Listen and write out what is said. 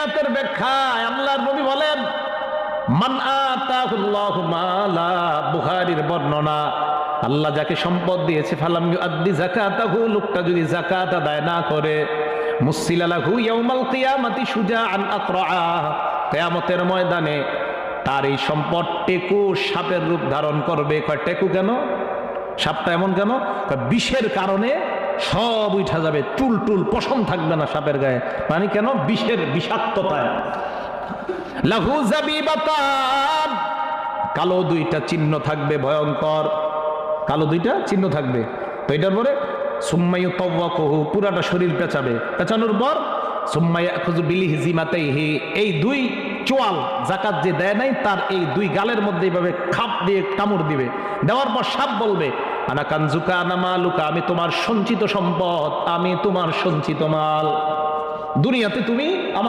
আয়াতের ব্যাখ্যায় আল্লাহর নবী বলেন, মান আতাহুল্লাহু মালা, বুখারীর বর্ণনা, আল্লাহ যাকে সম্পদ দিয়েছে, ফালাম ইউআদ্দি যাকাতাহু, লোকটা যদি যাকাত আদায় না করে, মুসিলা লাহু ইয়াউমাল কিয়ামাতি শুজাআন আকরা, কিয়ামতের ময়দানে তার এই সম্পদ টেকু সাপের রূপ ধারণ করবে। কয় টেকু কেন? সাপটা এমন কেন? বিষের কারণে সব উঠা যাবে, চুল টুল পশম থাকবে না সাপের গায়ে। মানে কেন? বিষের বিষাক্ততায়। লাহু জাবিবাতান, কালো দুইটা চিহ্ন থাকবে, ভয়ঙ্কর কালো দুইটা চিহ্ন থাকবে। তো এটার পরে সুম্মায়ু তাওয়াকুহু, পুরাটা শরীর পেঁচাবে, পেঁচানোর পর সুম্মায়া খুযু বিলিহিজিমাতাইহি, এই দুই চোয়াল যাকাত যে দেয় নাই তার এই দুই গালের মধ্যে এইভাবে খাপ দিয়ে কামড় দিবে। দেওয়ার পর সাপ বলবে, আনা কানজুকা আনা মালুকা, আমি তোমার সঞ্চিত সম্পদ, আমি তোমার সঞ্চিত মাল, দুনিয়াতে তুমি আমাকে